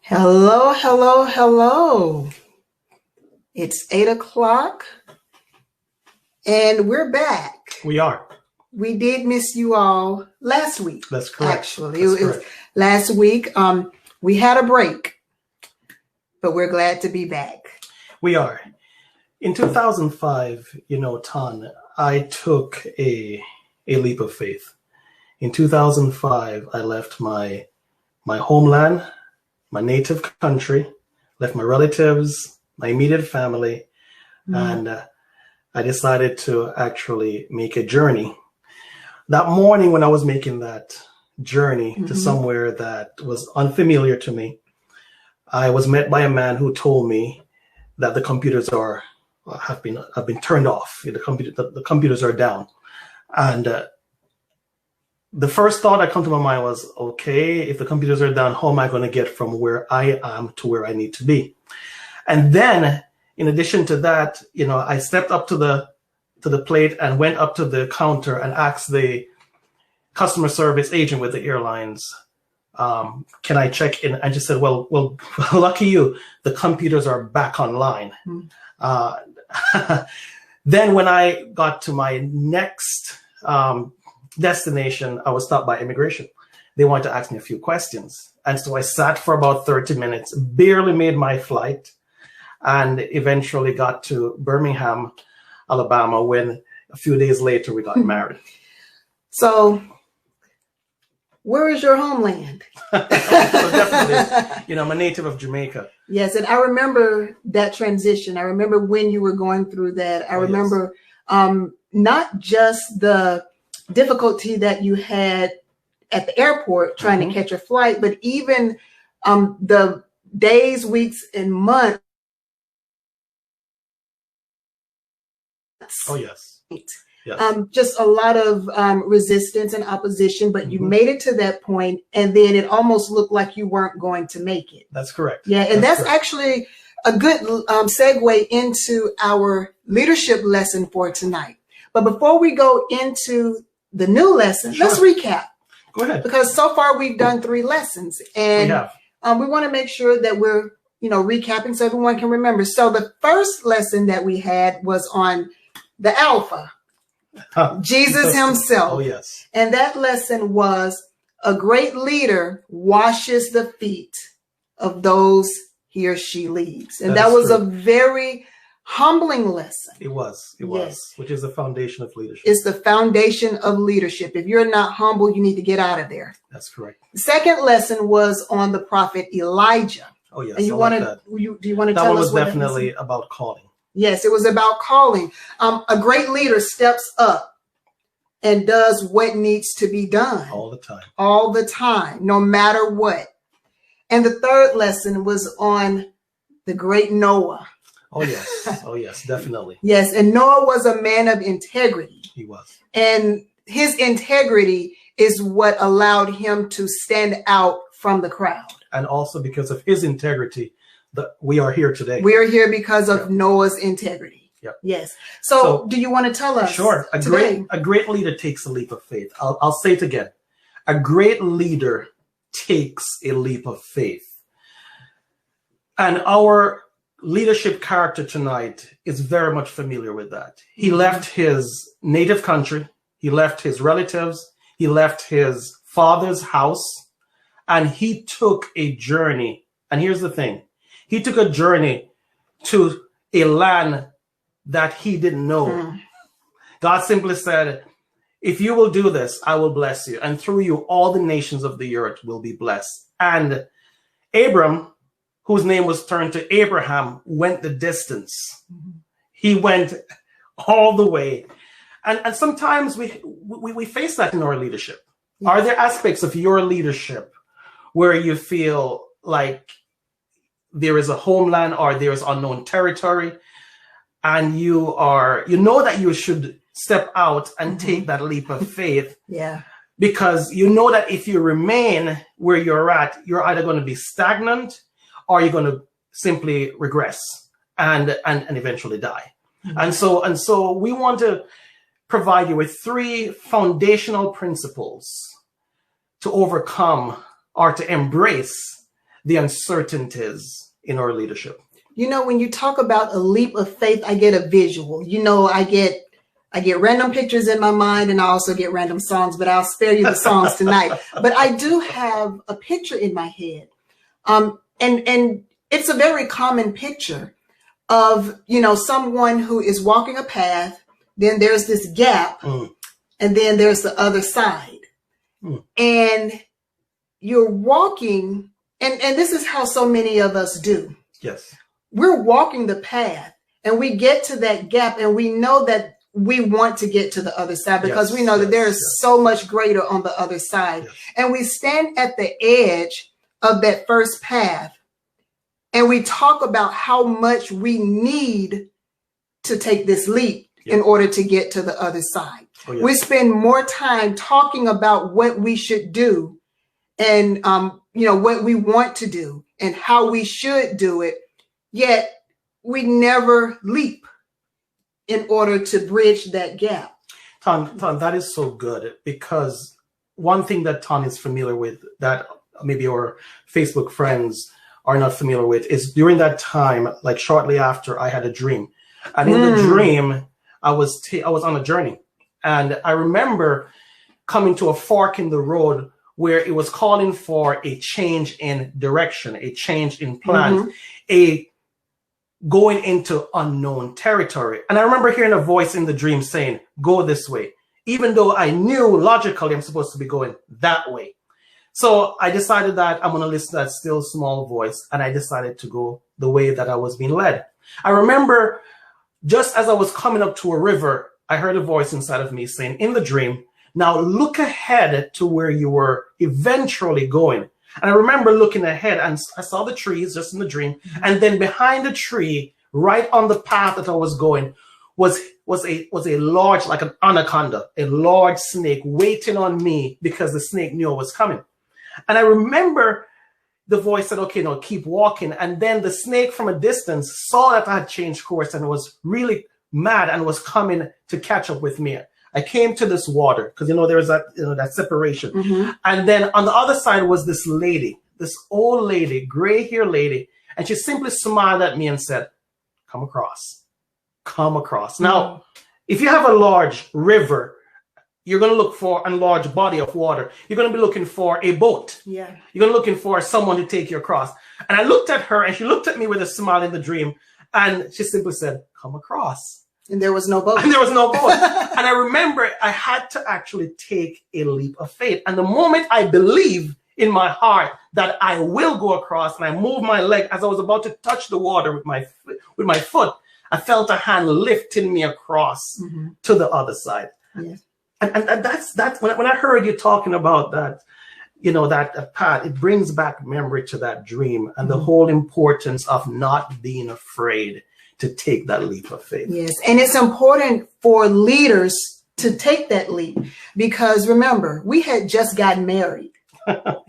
Hello, hello, hello. It's 8 o'clock and we're back. We are. We did miss you all last week. That's correct. Actually, it was last week. We had a break, but we're glad to be back. We are. In 2005, Tan, I took a leap of faith. In 2005, I left my homeland, my native country, left my relatives, my immediate family, and I decided to actually make a journey. That morning when I was making that journey to somewhere that was unfamiliar to me, I was met by a man who told me that the computers have been turned off. The computers are down. And the first thought that came to my mind was, okay, if the computers are down, how am I going to get from where I am to where I need to be? And then, in addition to that, I stepped up to the plate and went up to the counter and asked the customer service agent with the airlines, can I check in? And she said, well, lucky you, the computers are back online. Then when I got to my next destination, I was stopped by immigration. They wanted to ask me a few questions. And so I sat for about 30 minutes, barely made my flight, and eventually got to Birmingham, Alabama, when a few days later we got married. So where is your homeland? So definitely, I'm a native of Jamaica. Yes, and I remember that transition. I remember when you were going through that. I remember not just the difficulty that you had at the airport trying to catch a flight, but even the days, weeks, and months. Oh, yes. Yes. Just a lot of resistance and opposition, but you made it to that point, and then it almost looked like you weren't going to make it. That's correct. Yeah, and that's actually a good segue into our leadership lesson for tonight. But before we go into the new lesson, let's recap. Go ahead. Because so far we've done 3 lessons, and we want to make sure that we're recapping so everyone can remember. So the first lesson that we had was on the Alpha. Jesus himself. Oh, yes. And that lesson was a great leader washes the feet of those he or she leads. And that was a very humbling lesson. It was, which is the foundation of leadership. It's the foundation of leadership. If you're not humble, you need to get out of there. That's correct. The second lesson was on the prophet Elijah. Oh, yes. And do you want to tell us? That one was definitely about calling. Yes, it was about calling. A great leader steps up and does what needs to be done. All the time. All the time, no matter what. And the third lesson was on the great Noah. Oh, yes. Oh, yes, definitely. Yes, and Noah was a man of integrity. He was. And his integrity is what allowed him to stand out from the crowd. And also because of his integrity, we are here today. We are here because of Noah's integrity. Yep. Yes. So do you want to tell us? Sure. A great leader takes a leap of faith. I'll say it again. A great leader takes a leap of faith. And our leadership character tonight is very much familiar with that. He left his native country. He left his relatives. He left his father's house. And he took a journey. And here's the thing. He took a journey to a land that he didn't know. God simply said, if you will do this, I will bless you. And through you, all the nations of the earth will be blessed. And Abram, whose name was turned to Abraham, went the distance. He went all the way. And sometimes we face that in our leadership. Are there aspects of your leadership where you feel like there is a homeland or there is unknown territory, and you know that you should step out and take that leap of faith? Because you know that if you remain where you're at, you're either going to be stagnant or you're going to simply regress and eventually die. And so we want to provide you with 3 foundational principles to overcome or to embrace the uncertainties in our leadership? You know, when you talk about a leap of faith, I get a visual. You know, I get random pictures in my mind, and I also get random songs, but I'll spare you the songs tonight. But I do have a picture in my head. And it's a very common picture of, you know, someone who is walking a path, then there's this gap, and then there's the other side. And you're walking, and this is how so many of us do. Yes. We're walking the path, and we get to that gap, and we know that we want to get to the other side because we know that there is so much greater on the other side. And we stand at the edge of that first path, and we talk about how much we need to take this leap in order to get to the other side. We spend more time talking about what we should do and, you know, what we want to do and how we should do it. Yet we never leap in order to bridge that gap. Ton, that is so good, because one thing that Ton is familiar with that maybe our Facebook friends are not familiar with is during that time, like shortly after, I had a dream. And in the dream, I was on a journey. And I remember coming to a fork in the road where it was calling for a change in direction, a change in plan, a going into unknown territory. And I remember hearing a voice in the dream saying, go this way, even though I knew logically I'm supposed to be going that way. So I decided that I'm going to listen to that still small voice, and I decided to go the way that I was being led. I remember just as I was coming up to a river, I heard a voice inside of me saying in the dream, now look ahead to where you were eventually going. And I remember looking ahead, and I saw the trees just in the dream. And then behind the tree, right on the path that I was going, was a large, like an anaconda, a large snake waiting on me because the snake knew I was coming. And I remember the voice said, okay, no, keep walking. And then the snake from a distance saw that I had changed course and was really mad and was coming to catch up with me. I came to this water because, you know, there was that, you know, that separation. And then on the other side was this lady, this old lady, gray hair lady. And she simply smiled at me and said, come across, come across. Now, if you have a large river, you're going to look for a large body of water. You're going to be looking for a boat. You're going to be looking for someone to take you across. And I looked at her, and she looked at me with a smile in the dream. And she simply said, come across. And there was no boat. And there was no boat. And I remember I had to actually take a leap of faith. And the moment I believed in my heart that I will go across, and I moved my leg as I was about to touch the water with my foot, I felt a hand lifting me across to the other side. And that's when I heard you talking about that, you know, that path, it brings back memory to that dream and the whole importance of not being afraid to take that leap of faith. Yes, and it's important for leaders to take that leap because remember, we had just gotten married.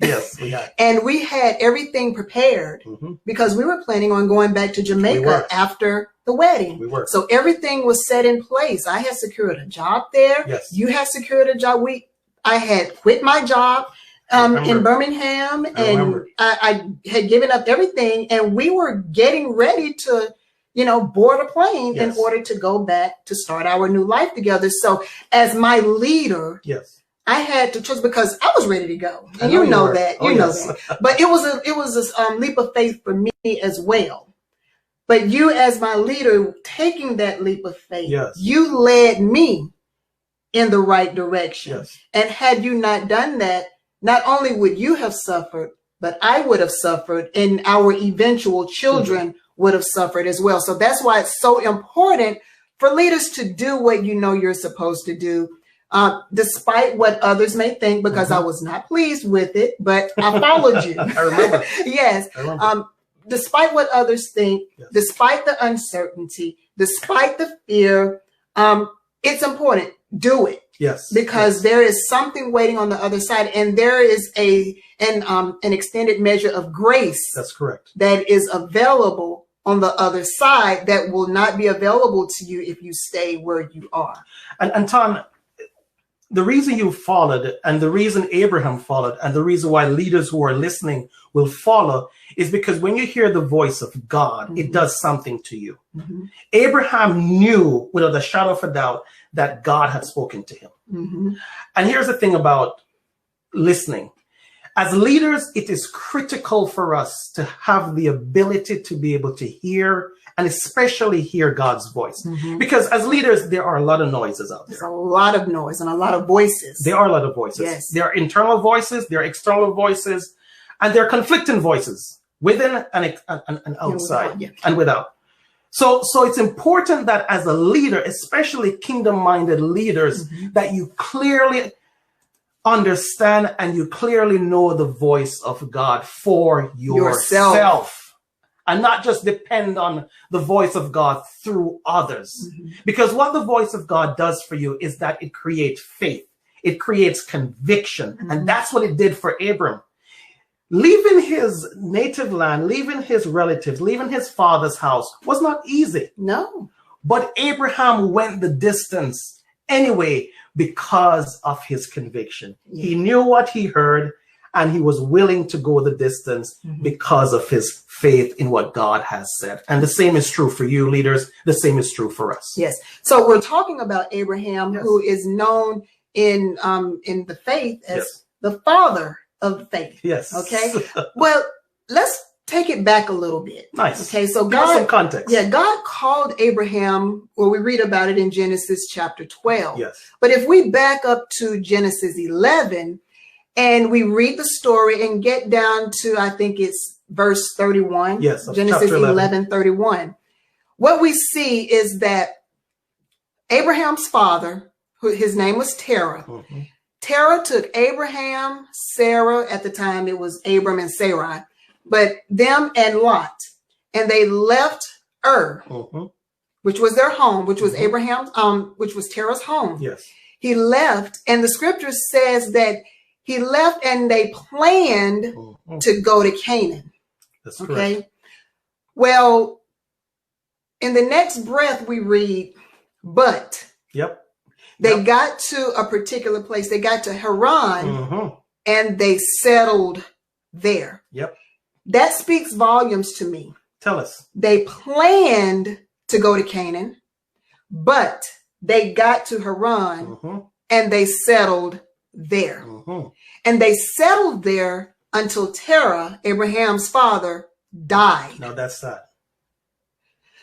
Yes, we had. And we had everything prepared because we were planning on going back to Jamaica after the wedding. We were. So everything was set in place. I had secured a job there. Yes. You had secured a job. I had quit my job in Birmingham, and I had given up everything, and we were getting ready to, you know, board a plane in order to go back to start our new life together. So as my leader, I had to trust because I was ready to go. And you know that. You know that. But it was a leap of faith for me as well. But you as my leader taking that leap of faith, you led me in the right direction. And had you not done that, not only would you have suffered, but I would have suffered, and our eventual children would have suffered as well. So that's why it's so important for leaders to do what you know you're supposed to do, despite what others may think, because I was not pleased with it, but I followed you. I remember. Yes. I remember. Despite what others think, despite the uncertainty, despite the fear, it's important. Do it. Because there is something waiting on the other side, and there is an extended measure of grace. That's correct. That is available on the other side that will not be available to you if you stay where you are. And Tom, the reason you followed, and the reason Abraham followed, and the reason why leaders who are listening will follow is because when you hear the voice of God, it does something to you. Abraham knew without a shadow of a doubt that God had spoken to him. And here's the thing about listening. As leaders, it is critical for us to have the ability to be able to hear, and especially hear God's voice. Because as leaders, there are a lot of noises out there. There's a lot of noise and a lot of voices. There are a lot of voices. Yes. There are internal voices, there are external voices, and there are conflicting voices within and outside and without. So it's important that as a leader, especially kingdom-minded leaders, that you clearly understand and you clearly know the voice of God for yourself. And not just depend on the voice of God through others. Because what the voice of God does for you is that it creates faith. It creates conviction. And that's what it did for Abram. Leaving his native land, leaving his relatives, leaving his father's house was not easy. No. But Abraham went the distance anyway because of his conviction. He knew what he heard, and he was willing to go the distance because of his faith in what God has said. And the same is true for you, leaders. The same is true for us. Yes. So we're talking about Abraham, who is known in the faith as the father of faith. Yes. Okay. Well, let's take it back a little bit. Nice. Okay. So give us some context. Yeah, God called Abraham, or we read about it in Genesis chapter 12. Yes. But if we back up to Genesis 11 and we read the story and get down to, I think it's verse 31. Yes. Genesis 11:31. What we see is that Abraham's father, his name was Terah. Terah took Abraham, Sarah, at the time it was Abram and Sarai, but them and Lot, and they left Ur, which was their home, which was Abraham's, which was Terah's home. Yes. He left, and the scripture says that he left and they planned to go to Canaan. That's correct. Well, in the next breath we read, but they got to a particular place. They got to Haran and they settled there. That speaks volumes to me. Tell us. They planned to go to Canaan, but they got to Haran and they settled there. And they settled there until Terah, Abraham's father, died. Now that's sad.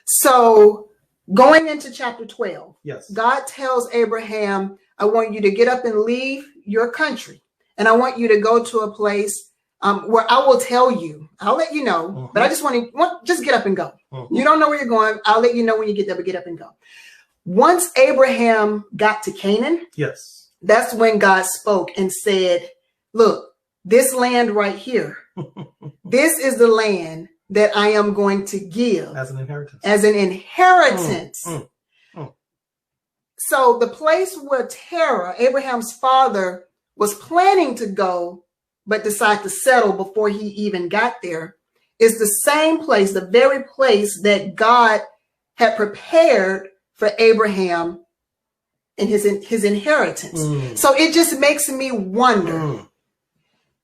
So going into chapter 12, yes, God tells Abraham, I want you to get up and leave your country. And I want you to go to a place where I will tell you, I'll let you know, but I just just get up and go. You don't know where you're going. I'll let you know when you get there, but get up and go. Once Abraham got to Canaan, yes, that's when God spoke and said, look, this land right here, this is the land that I am going to give as an inheritance. So the place where Terah, Abraham's father, was planning to go, but decided to settle before he even got there, is the same place, the very place that God had prepared for Abraham in his inheritance. So it just makes me wonder,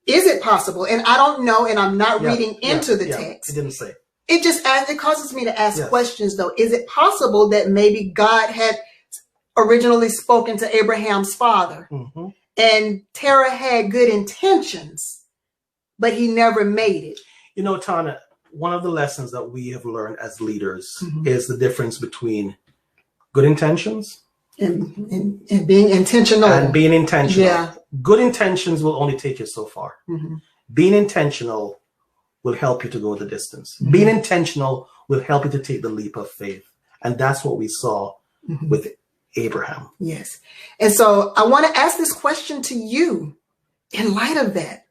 is it possible? And I don't know, and I'm not reading into the text. It didn't say. It causes me to ask questions, though. Is it possible that maybe God had originally spoken to Abraham's father and Terah had good intentions, but he never made it? You know, Tana, one of the lessons that we have learned as leaders is the difference between good intentions and being intentional. And being intentional. Yeah. Good intentions will only take you so far. Being intentional will help you to go the distance. Being intentional will help you to take the leap of faith. And that's what we saw with Abraham. Yes. And so I want to ask this question to you in light of that.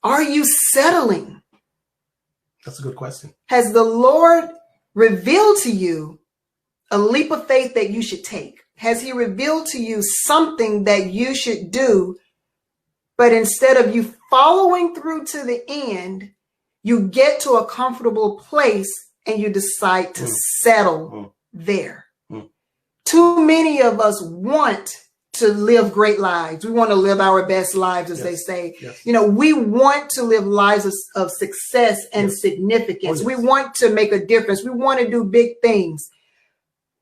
Are you settling? That's a good question. Has the Lord revealed to you a leap of faith that you should take? Has he revealed to you something that you should do, but instead of you following through to the end, you get to a comfortable place and you decide to settle there? Too many of us want to live great lives. We want to live our best lives, as they say. You know, we want to live lives of success and significance. We want to make a difference. We want to do big things.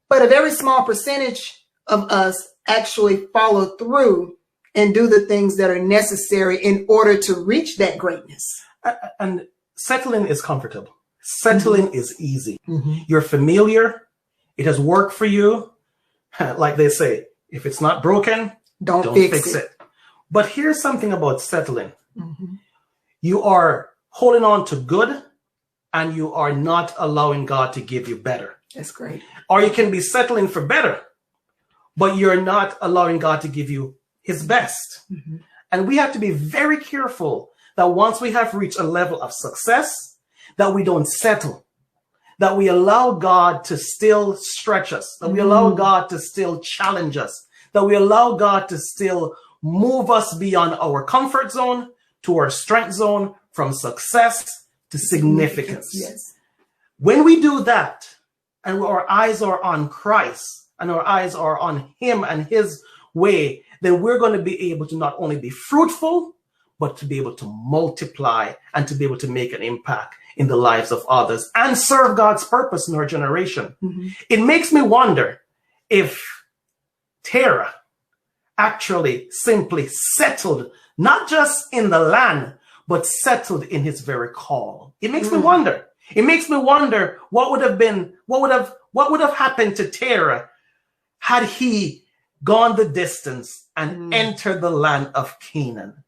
But a very small percentage of us actually follow through and do the things that are necessary in order to reach that greatness. And settling is comfortable. Settling is easy. You're familiar. It has worked for you. Like they say, if it's not broken, don't fix it. But here's something about settling. You are holding on to good, and you are not allowing God to give you better. That's great. Or you can be settling for better, but you're not allowing God to give you his best. And we have to be very careful that once we have reached a level of success, that we don't settle, that we allow God to still stretch us, that we allow God to still challenge us, that we allow God to still move us beyond our comfort zone to our strength zone, from success to significance. Yes. When we do that, and our eyes are on Christ, and our eyes are on him and his way, then we're going to be able to not only be fruitful, but to be able to multiply and to be able to make an impact in the lives of others and serve God's purpose in our generation. It makes me wonder if Terah actually simply settled, not just in the land, but settled in his very call. It makes me wonder. It makes me wonder what would have happened to Terah had he gone the distance and entered the land of Canaan.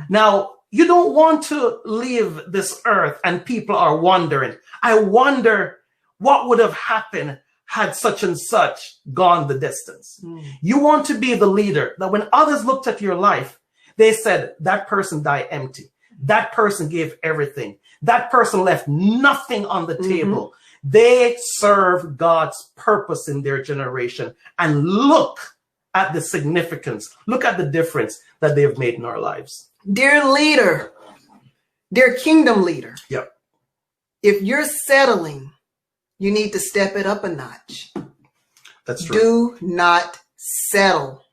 Now, you don't want to leave this earth and people are wondering, I wonder what would have happened had such and such gone the distance. You want to be the leader that when others looked at your life, they said, that person died empty. That person gave everything. That person left nothing on the table. They serve God's purpose in their generation. And look at the significance. Look at the difference that they have made in our lives. Dear leader, dear kingdom leader. Yep. If you're settling, you need to step it up a notch. That's true. Do not settle.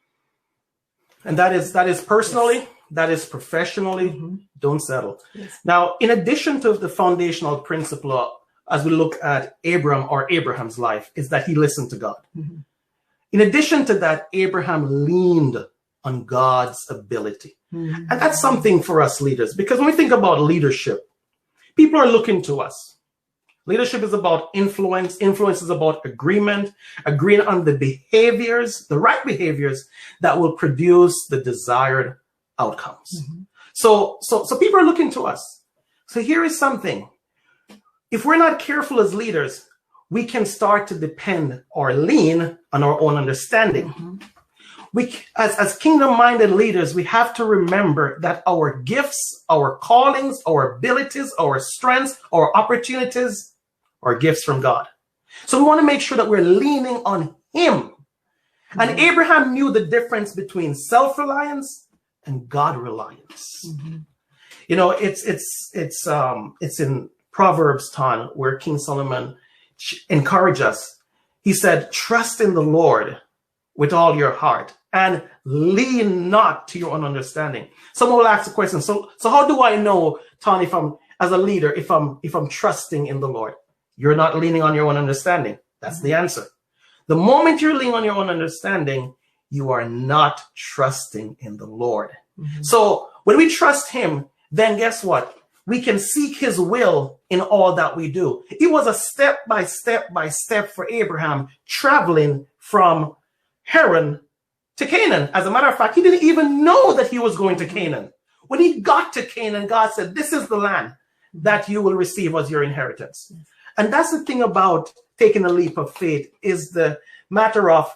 And that is personally, that is professionally, don't settle. Now, in addition to the foundational principle, as we look at Abraham's life, is that he listened to God. In addition to that, Abraham leaned on God's ability. And that's something for us leaders, because when we think about leadership, people are looking to us. Leadership is about influence. Influence is about agreement, agreeing on the behaviors, the right behaviors that will produce the desired outcomes. So people are looking to us. So here is something. If we're not careful as leaders, we can start to depend or lean on our own understanding. We, as kingdom-minded leaders, we have to remember that our gifts, our callings, our abilities, our strengths, our opportunities are gifts from God. So we want to make sure that we're leaning on him. And Abraham knew the difference between self-reliance and God-reliance. You know, it's in Proverbs, Ton, where King Solomon encouraged us. He said, trust in the Lord with all your heart and lean not to your own understanding. Someone will ask the question, so how do I know, Ton, if I'm as a leader, if I'm trusting in the Lord? You're not leaning on your own understanding. That's the answer. The moment you're leaning on your own understanding, you are not trusting in the Lord. So when we trust him, then guess what? We can seek his will in all that we do. It was a step by step for Abraham traveling from Haran to Canaan. As a matter of fact, he didn't even know that he was going to Canaan. When he got to Canaan, God said, this is the land that you will receive as your inheritance. And that's the thing about taking a leap of faith, is the matter of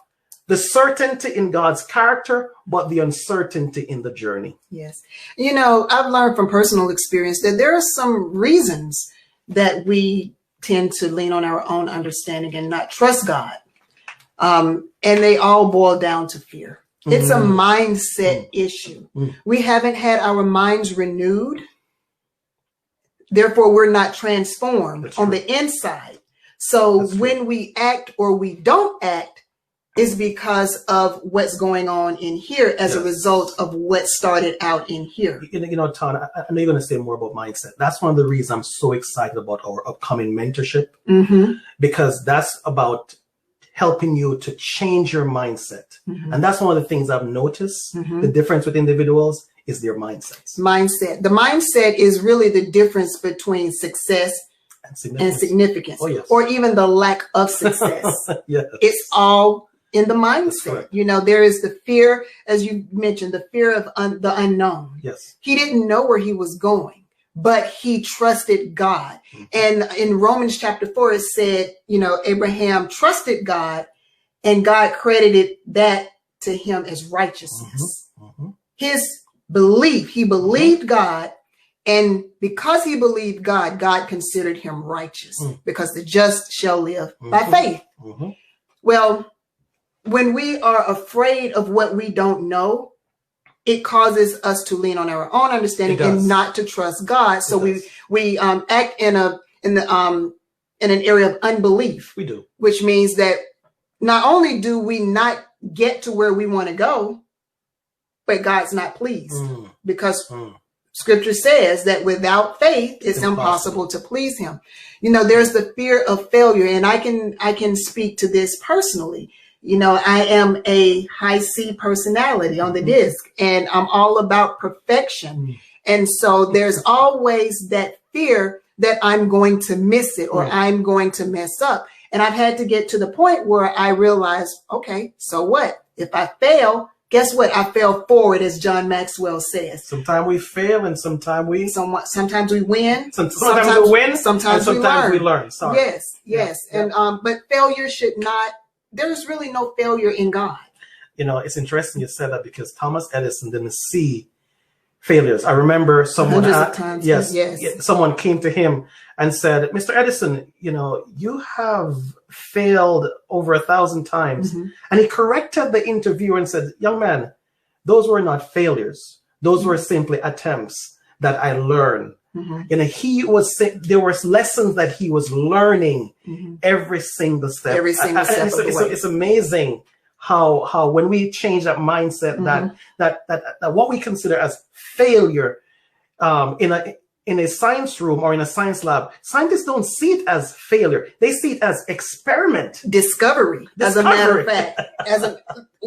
the certainty in God's character, but the uncertainty in the journey. Yes. You know, I've learned from personal experience that there are some reasons that we tend to lean on our own understanding and not trust God. And they all boil down to fear. It's a mindset issue. We haven't had our minds renewed. Therefore, we're not transformed on the inside. So when we act or we don't act, is because of what's going on in here as a Yes. result of what started out in here. Ton, I know you're going to say more about mindset. That's one of the reasons I'm so excited about our upcoming mentorship, because that's about helping you to change your mindset. And that's one of the things I've noticed. The difference with individuals is their mindsets. Mindset. The mindset is really the difference between success and significance, Oh, yes. or even the lack of success. Yes. It's all in the mindset. correct. You know, there is the fear, as you mentioned, the fear of the unknown. Yes. He didn't know where he was going, but he trusted God. And in Romans chapter 4, it said, you know, Abraham trusted God and God credited that to him as righteousness. His belief, he believed God. And because he believed God, God considered him righteous, because the just shall live by faith. Well, when we are afraid of what we don't know, it causes us to lean on our own understanding and not to trust God. So we act in an area of unbelief. We do. Which means that not only do we not get to where we want to go, but God's not pleased, because Scripture says that without faith, it's impossible to please him. You know, there's the fear of failure, and I can speak to this personally. You know, I am a high C personality on the disc, and I'm all about perfection. And so there's always that fear that I'm going to miss it, or I'm going to mess up. And I've had to get to the point where I realize, okay, so what? If I fail, guess what? I fell forward, as John Maxwell says. Sometimes we fail, and sometimes we sometimes we win. Sometimes we win. Sometimes we learn. Sorry. Yes. Yeah. And but failure should not. There's really no failure in God. You know, it's interesting you said that, because Thomas Edison didn't see failures. I remember someone someone came to him and said, "Mr. Edison, you know, you have failed over 1,000 times." And he corrected the interviewer and said, "Young man, those were not failures. Those were simply attempts that I learned." You know, there was lessons that he was learning every single step. Every single step of the way. It's amazing how when we change that mindset, that what we consider as failure in a science room or in a science lab, scientists don't see it as failure. They see it as experiment. Discovery. As a matter of fact,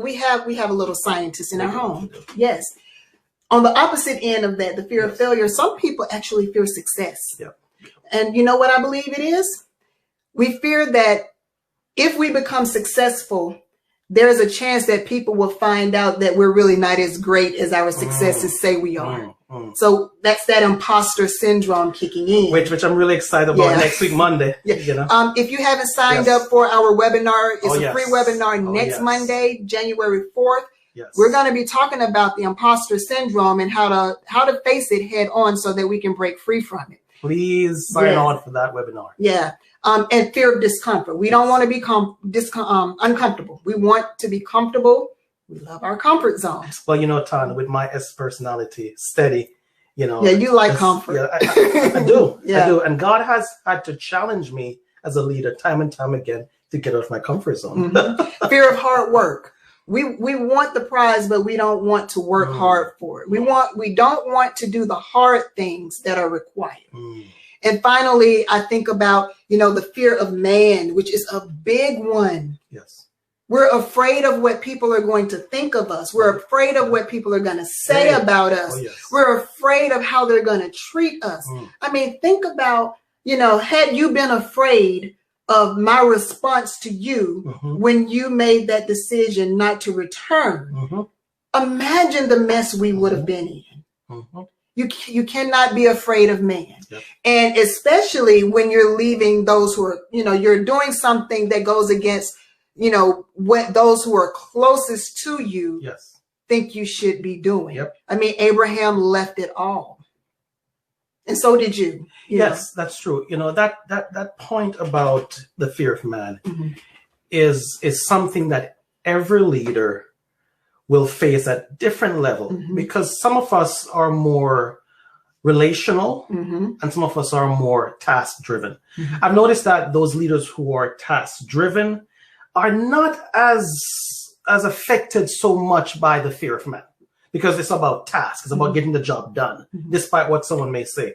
we have a little scientist in our home. Yes. On the opposite end of that, the fear of failure, some people actually fear success. And you know what I believe it is? We fear that if we become successful, there's a chance that people will find out that we're really not as great as our successes say we are. So that's that imposter syndrome kicking in. Which I'm really excited about next week, Monday. You know? If you haven't signed up for our webinar, it's a free webinar next Monday, January 4th. We're going to be talking about the imposter syndrome and how to face it head on so that we can break free from it. Please sign on for that webinar. And fear of discomfort. We don't want to be uncomfortable. We want to be comfortable. We love our comfort zones. Well, you know, Tan, with my S personality, steady, you know. Yeah, you like comfort. Yeah, I do. I do. And God has had to challenge me as a leader time and time again to get out of my comfort zone. Fear of hard work. We want the prize, but we don't want to work hard for it. We don't want to do the hard things that are required. And finally, I think about, you know, the fear of man, which is a big one. Yes. We're afraid of what people are going to think of us. We're afraid of what people are going to say about us. We're afraid of how they're going to treat us. I mean, think about, you know, had you been afraid of my response to you when you made that decision not to return, imagine the mess we would have been in. You cannot be afraid of man. And especially when you're leaving those who are, you know, you're doing something that goes against, you know, what those who are closest to you think you should be doing. I mean, Abraham left it all. And so did you. Yes, that's true. You know, that point about the fear of man is something that every leader will face at different level, because some of us are more relational and some of us are more task driven. I've noticed that those leaders who are task driven are not as affected so much by the fear of man, because it's about task, it's about getting the job done, despite what someone may say.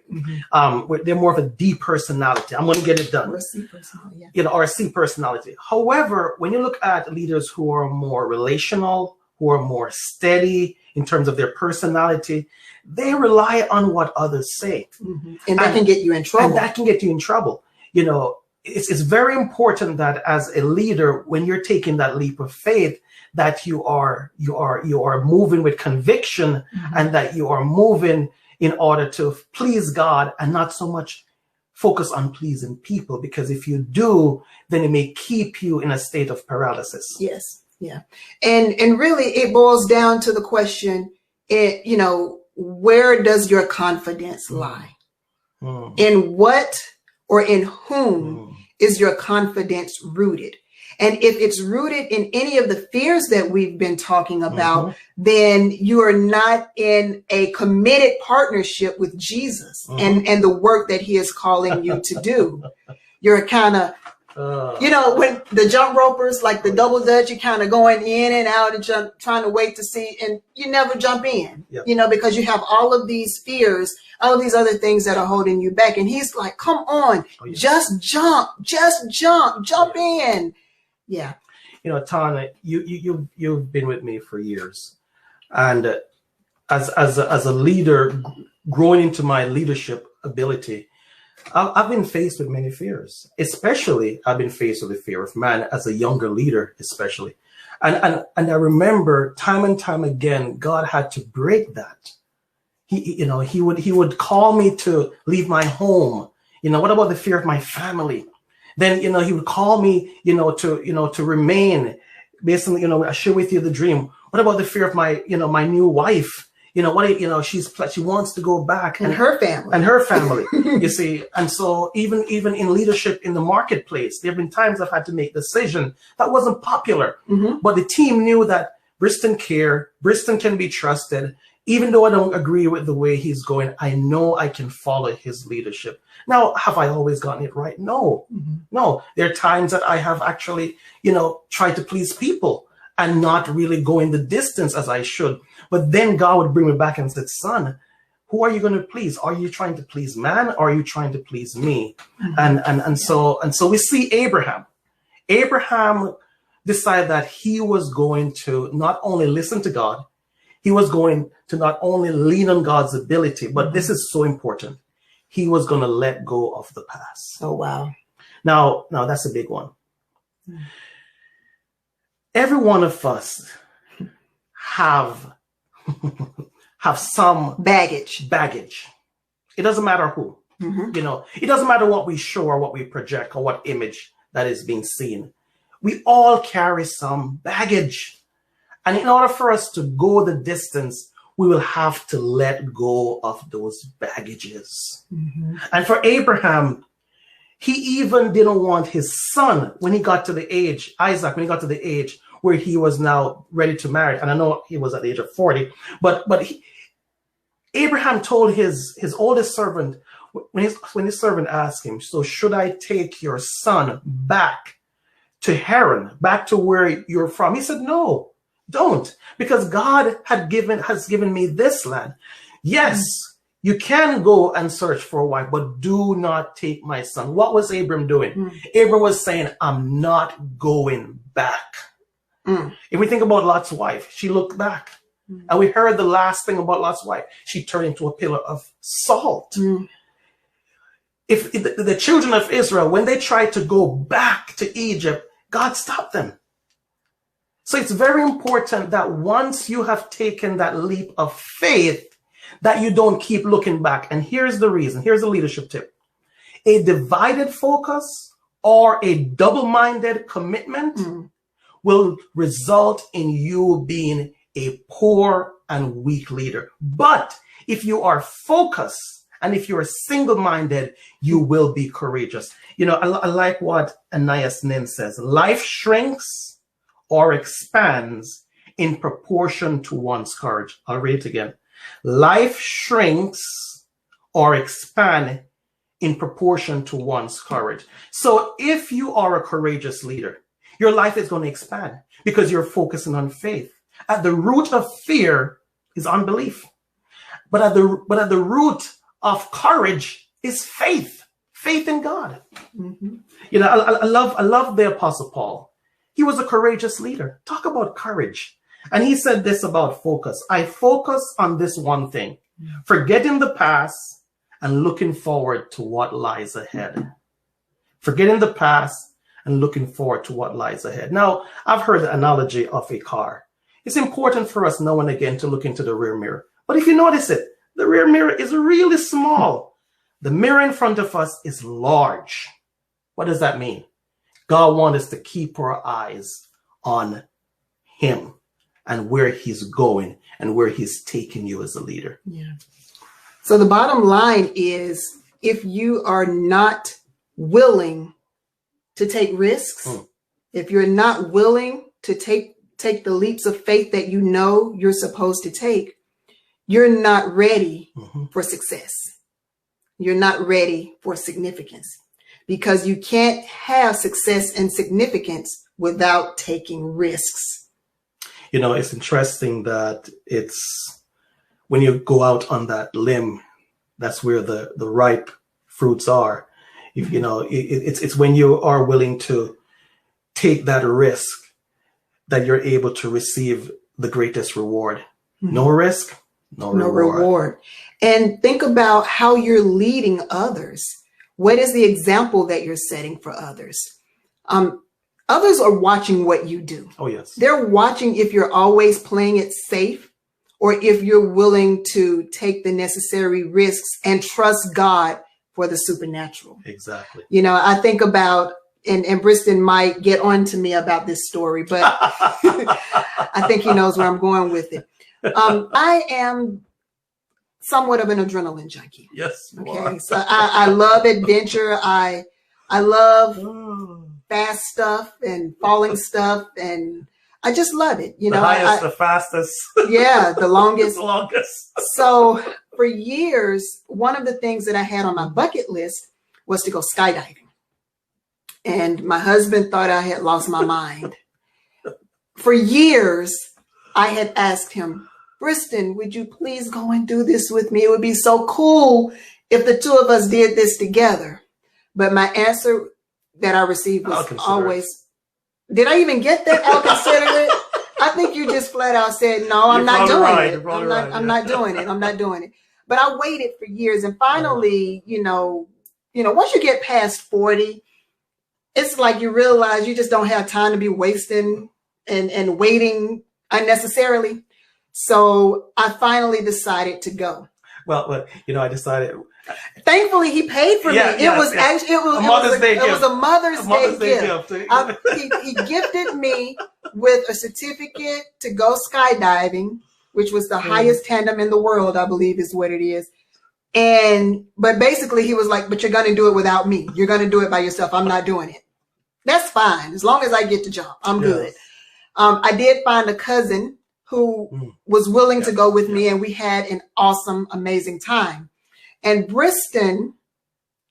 They're more of a D personality. I'm going to get it done. Or a C personality, yeah. You know, or a C personality. However, when you look at leaders who are more relational, who are more steady in terms of their personality, they rely on what others say. And that can get you in trouble. And that can get you in trouble. You know, it's very important that as a leader, when you're taking that leap of faith, that you are moving with conviction, and that you are moving in order to please God and not so much focus on pleasing people, because if you do, then it may keep you in a state of paralysis. Yes. Yeah. And really it boils down to the question, you know, where does your confidence lie? In what or in whom is your confidence rooted? And if it's rooted in any of the fears that we've been talking about, then you are not in a committed partnership with Jesus and the work that he is calling you to do. You're kind of, you know, when the jump ropers, like the double dutch, you're kind of going in and out and trying to wait to see, and you never jump in, you know, because you have all of these fears, all of these other things that are holding you back. And he's like, come on, just jump in. Yeah. You know, Tana, you've been with me for years, and as a leader, growing into my leadership ability, I've been faced with many fears. Especially, I've been faced with the fear of man as a younger leader, especially, and I remember time and time again, God had to break that. He would call me to leave my home. You know, what about the fear of my family? Then, you know, he would call me, to remain based on, I share with you the dream. What about the fear of my new wife? She wants to go back, and her family, you see. And so even in leadership in the marketplace, there have been times I've had to make decisions that wasn't popular, but the team knew that Briston can be trusted. Even though I don't agree with the way he's going, I know I can follow his leadership. Now, have I always gotten it right? No, no. There are times that I have actually, tried to please people and not really going the distance as I should. But then God would bring me back and said, son, who are you going to please? Are you trying to please man, or are you trying to please me? And so we see Abraham. Abraham decided that he was going to not only listen to God, he was going to not only lean on God's ability, but this is so important. He was going to let go of the past. Oh, wow. Now that's a big one. Every one of us have some baggage. It doesn't matter who, it doesn't matter what we show or what we project or what image that is being seen. We all carry some baggage. And in order for us to go the distance, we will have to let go of those baggages. And for Abraham, he even didn't want his son, Isaac, when he got to the age where he was now ready to marry. And I know he was at the age of 40, but Abraham told his oldest servant, when his servant asked him, so should I take your son back to Haran, back to where you're from? He said, no. Don't, because God has given me this land. Yes, you can go and search for a wife, but do not take my son. What was Abram doing? Abram was saying, I'm not going back. If we think about Lot's wife, she looked back. And we heard the last thing about Lot's wife. She turned into a pillar of salt. If the children of Israel, when they tried to go back to Egypt, God stopped them. So it's very important that once you have taken that leap of faith, that you don't keep looking back. And here's the reason. Here's the leadership tip. A divided focus or a double-minded commitment will result in you being a poor and weak leader. But if you are focused and if you're single-minded, you will be courageous. I like what Anais Nin says. Life shrinks or expands in proportion to one's courage. I'll read it again. Life shrinks or expands in proportion to one's courage. So if you are a courageous leader, your life is going to expand because you're focusing on faith. At the root of fear is unbelief. But at the root of courage is faith. Faith in God. Mm-hmm. You know, I love the Apostle Paul. He was a courageous leader. Talk about courage. And he said this about focus. I focus on this one thing, forgetting the past and looking forward to what lies ahead. Forgetting the past and looking forward to what lies ahead. Now, I've heard the analogy of a car. It's important for us now and again to look into the rear mirror. But if you notice it, the rear mirror is really small. The mirror in front of us is large. What does that mean? God wants us to keep our eyes on him and where he's going and where he's taking you as a leader. Yeah. So the bottom line is, if you are not willing to take risks, if you're not willing to take the leaps of faith that you know you're supposed to take, you're not ready for success. You're not ready for significance, because you can't have success and significance without taking risks. You know, it's interesting that it's when you go out on that limb, that's where the ripe fruits are. If you know, it's when you are willing to take that risk that you're able to receive the greatest reward. No risk, no reward. And think about how you're leading others. What is the example that you're setting for others? Others are watching what you do. Oh, yes. They're watching if you're always playing it safe, or if you're willing to take the necessary risks and trust God for the supernatural. Exactly. You know, I think about, and Briston might get on to me about this story, but I think he knows where I'm going with it. I am somewhat of an adrenaline junkie. Yes. Okay. So I love adventure. I love fast stuff and falling stuff, and I just love it. You know, the highest, the fastest. Yeah, the longest. The longest. So for years, one of the things that I had on my bucket list was to go skydiving. And my husband thought I had lost my mind. For years, I had asked him, Briston, would you please go and do this with me? It would be so cool if the two of us did this together. But my answer that I received was always, did I even get that? I'll consider it. I think you just flat out said, no, I'm not doing it. I'm not doing it. I'm not doing it. But I waited for years. And finally, you know, once you get past 40, it's like you realize you just don't have time to be wasting and waiting unnecessarily. So I finally decided to go. Well, you know, I decided. Thankfully, he paid for me. It was a Mother's Day gift. He gifted me with a certificate to go skydiving, which was the highest tandem in the world, I believe is what it is. But basically he was like, but you're going to do it without me. You're going to do it by yourself. I'm not doing it. That's fine. As long as I get the job, I'm good. I did find a cousin who was willing to go with me, and we had an awesome, amazing time. And Briston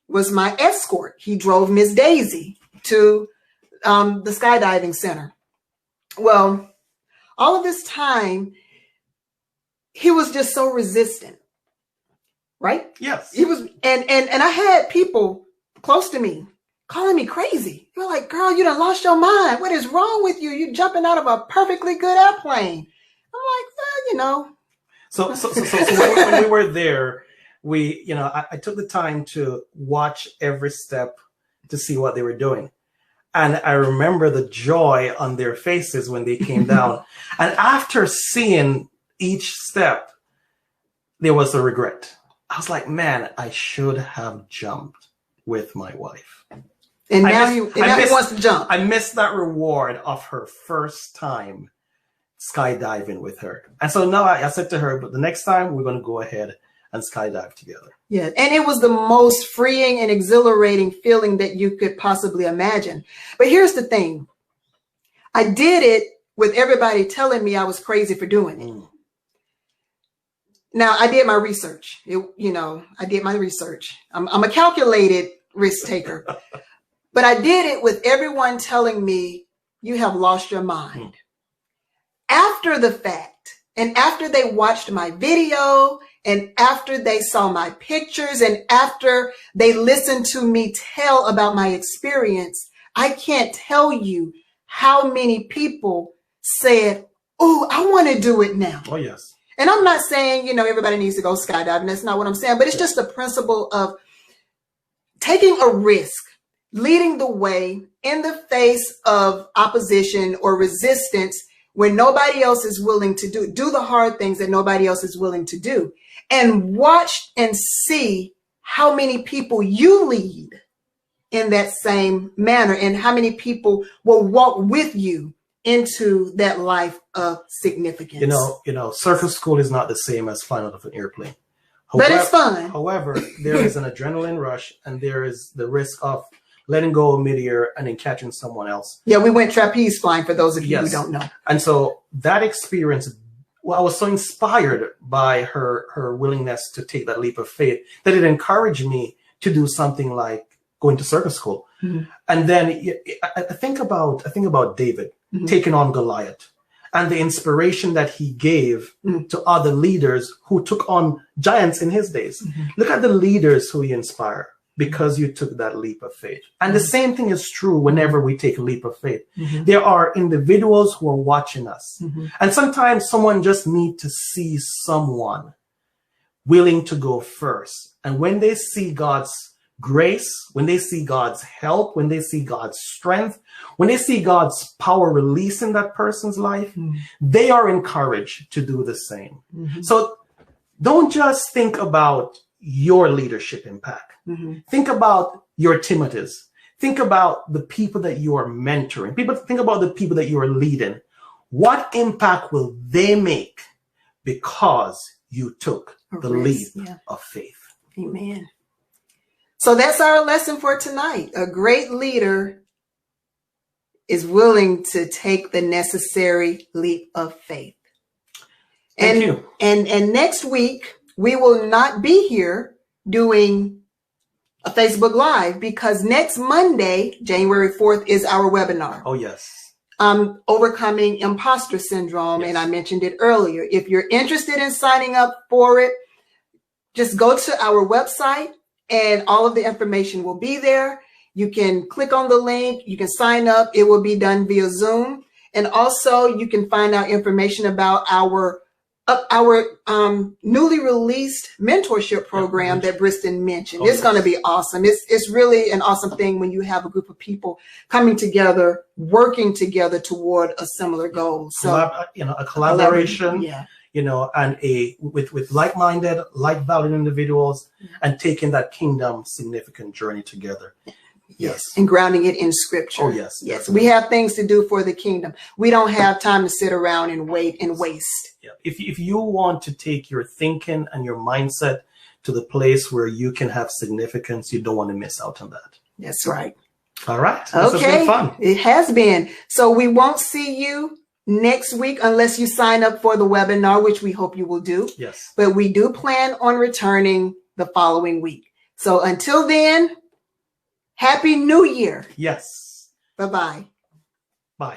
was my escort. He drove Miss Daisy to the skydiving center. Well, all of this time, he was just so resistant, right? Yes. He was, and I had people close to me calling me crazy. You're like, girl, you done lost your mind. What is wrong with you? You're jumping out of a perfectly good airplane. I'm like, well, you know. So when we were there, I took the time to watch every step to see what they were doing. And I remember the joy on their faces when they came down. And after seeing each step, there was a regret. I was like, man, I should have jumped with my wife. And now he wants to jump. I missed that reward of her first time skydiving with her. And so now I said to her, but the next time we're going to go ahead and skydive together. Yeah. And it was the most freeing and exhilarating feeling that you could possibly imagine. But here's the thing. I did it with everybody telling me I was crazy for doing it. Now, I did my research. I did my research. I'm a calculated risk taker. But I did it with everyone telling me you have lost your mind. After the fact, and after they watched my video, and after they saw my pictures, and after they listened to me tell about my experience, I can't tell you how many people said, oh, I want to do it now. Oh, yes. And I'm not saying, everybody needs to go skydiving. That's not what I'm saying. But it's just the principle of taking a risk, leading the way in the face of opposition or resistance when nobody else is willing to do the hard things that nobody else is willing to do. And watch and see how many people you lead in that same manner and how many people will walk with you into that life of significance. Circus school is not the same as flying out of an airplane. But it's fun. However, there is an adrenaline rush and there is the risk of letting go midair and then catching someone else. Yeah, we went trapeze flying for those of you who don't know. And so that experience, I was so inspired by her willingness to take that leap of faith that it encouraged me to do something like going to circus school. Mm-hmm. And then I think about David taking on Goliath and the inspiration that he gave to other leaders who took on giants in his days. Mm-hmm. Look at the leaders who he inspired because you took that leap of faith. And the same thing is true whenever we take a leap of faith. Mm-hmm. There are individuals who are watching us. Mm-hmm. And sometimes someone just needs to see someone willing to go first. And when they see God's grace, when they see God's help, when they see God's strength, when they see God's power release in that person's life, they are encouraged to do the same. Mm-hmm. So don't just think about your leadership impact. Mm-hmm. Think about your Timothys. Think about the people that you are mentoring. Think about the people that you are leading. What impact will they make because you took the leap of faith? Amen. So that's our lesson for tonight. A great leader is willing to take the necessary leap of faith. Thank you. And next week, we will not be here doing a Facebook Live because next Monday, January 4th, is our webinar. Oh, yes. Overcoming imposter syndrome. Yes. And I mentioned it earlier. If you're interested in signing up for it, just go to our website and all of the information will be there. You can click on the link. You can sign up. It will be done via Zoom. And also you can find out information about our newly released mentorship program that Briston mentioned. It's going to be awesome. It's really an awesome thing when you have a group of people coming together, working together toward a similar goal. So, a collaboration, and with like-minded, like-valued individuals and taking that kingdom significant journey together. Yes. And grounding it in scripture. Oh, yes. Yes. Definitely. We have things to do for the kingdom. We don't have time to sit around and wait and waste. Yeah. If you want to take your thinking and your mindset to the place where you can have significance, you don't want to miss out on that. That's right. All right. Okay. This has been fun. It has been. So we won't see you next week unless you sign up for the webinar, which we hope you will do. Yes. But we do plan on returning the following week. So until then, Happy New Year. Yes. Bye-bye. Bye.